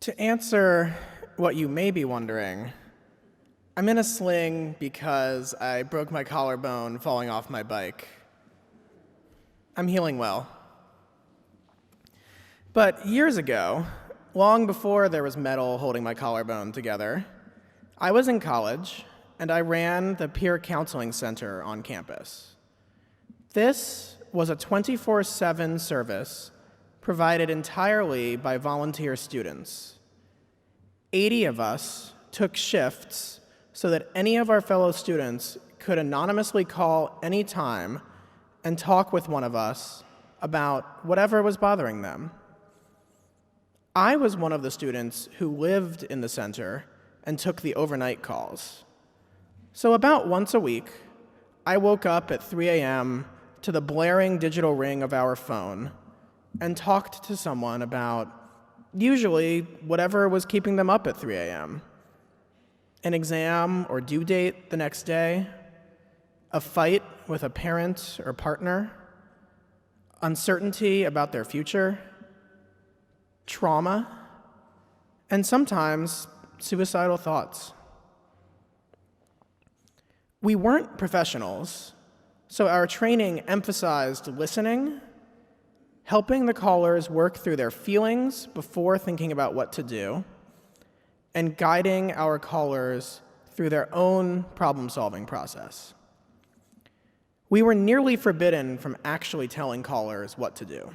To answer what you may be wondering, I'm in a sling because I broke my collarbone falling off my bike. I'm healing well. But years ago, long before there was metal holding my collarbone together, I was in college and I ran the peer counseling center on campus. This was a 24/7 service provided entirely by volunteer students. 80 of us took shifts so that any of our fellow students could anonymously call any time and talk with one of us about whatever was bothering them. I was one of the students who lived in the center and took the overnight calls. So about once a week, I woke up at 3 a.m. to the blaring digital ring of our phone and talked to someone about usually whatever was keeping them up at 3 a.m. An exam or due date the next day, a fight with a parent or partner, uncertainty about their future, trauma, and sometimes suicidal thoughts. We weren't professionals, so our training emphasized listening, helping the callers work through their feelings before thinking about what to do, and guiding our callers through their own problem-solving process. We were nearly forbidden from actually telling callers what to do.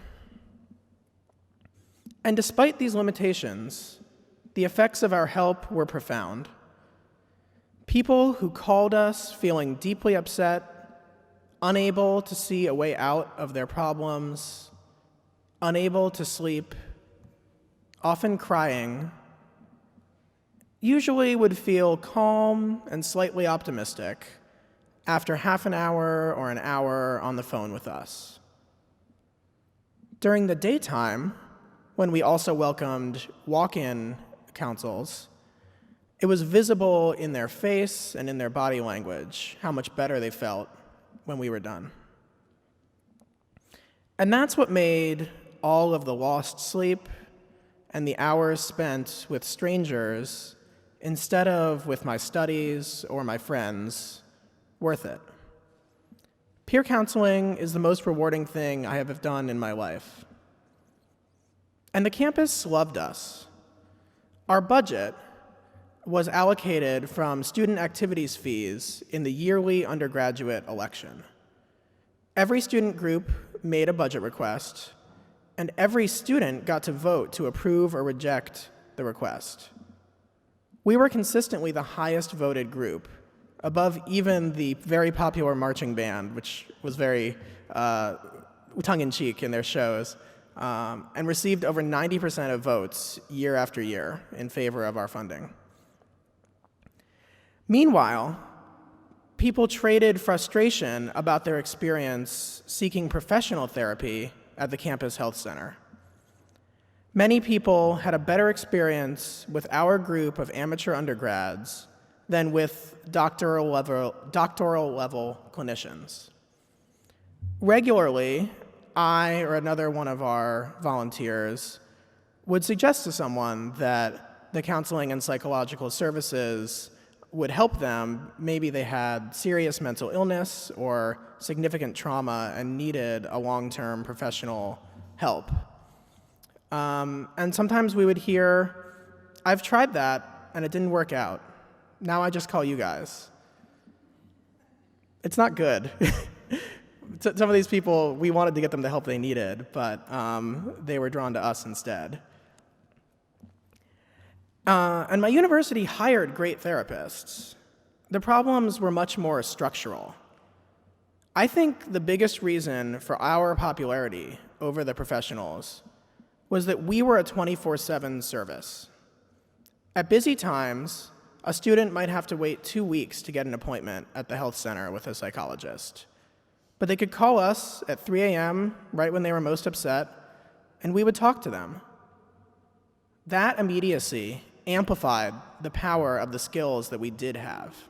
And despite these limitations, the effects of our help were profound. People who called us feeling deeply upset, unable to see a way out of their problems, unable to sleep, often crying, usually would feel calm and slightly optimistic after half an hour or an hour on the phone with us. During the daytime, when we also welcomed walk-in counsels, it was visible in their face and in their body language how much better they felt when we were done. And that's what made all of the lost sleep and the hours spent with strangers instead of with my studies or my friends worth it. Peer counseling is the most rewarding thing I have done in my life. And the campus loved us. Our budget was allocated from student activities fees in the yearly undergraduate election. Every student group made a budget request, and every student got to vote to approve or reject the request. We were consistently the highest voted group, above even the very popular marching band, which was very tongue-in-cheek in their shows, and received over 90% of votes year after year in favor of our funding. Meanwhile, people traded frustration about their experience seeking professional therapy at the campus health center. Many people had a better experience with our group of amateur undergrads than with doctoral level clinicians. Regularly, I or another one of our volunteers would suggest to someone that the counseling and psychological services would help them. Maybe they had serious mental illness or significant trauma and needed a long-term professional help. And sometimes we would hear, "I've tried that and it didn't work out. Now I just call you guys." It's not good. Some of these people, we wanted to get them the help they needed, but they were drawn to us instead. And my university hired great therapists. The problems were much more structural. I think the biggest reason for our popularity over the professionals was that we were a 24/7 service. At busy times, a student might have to wait 2 weeks to get an appointment at the health center with a psychologist. But they could call us at 3 a.m., right when they were most upset, and we would talk to them. That immediacy amplified the power of the skills that we did have.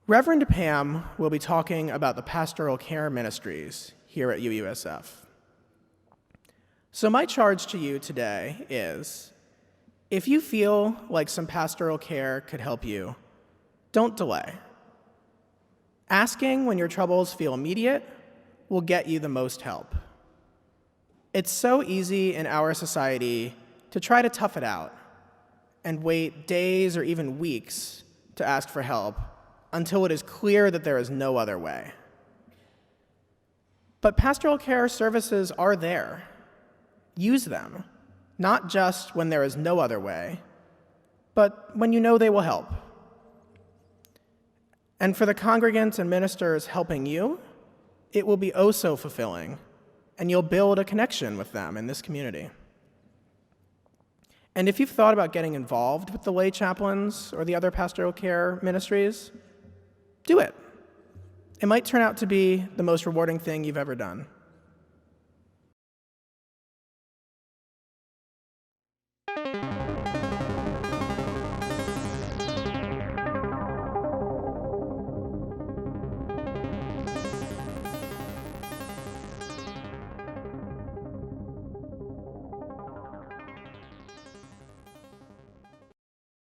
Reverend Pam will be talking about the pastoral care ministries here at UUSF. So my charge to you today is, if you feel like some pastoral care could help you, don't delay. Asking when your troubles feel immediate will get you the most help. It's so easy in our society to try to tough it out and wait days or even weeks to ask for help until it is clear that there is no other way. But pastoral care services are there. Use them, not just when there is no other way, but when you know they will help. And for the congregants and ministers helping you, it will be oh so fulfilling, and you'll build a connection with them in this community. And if you've thought about getting involved with the lay chaplains or the other pastoral care ministries, do it. It might turn out to be the most rewarding thing you've ever done.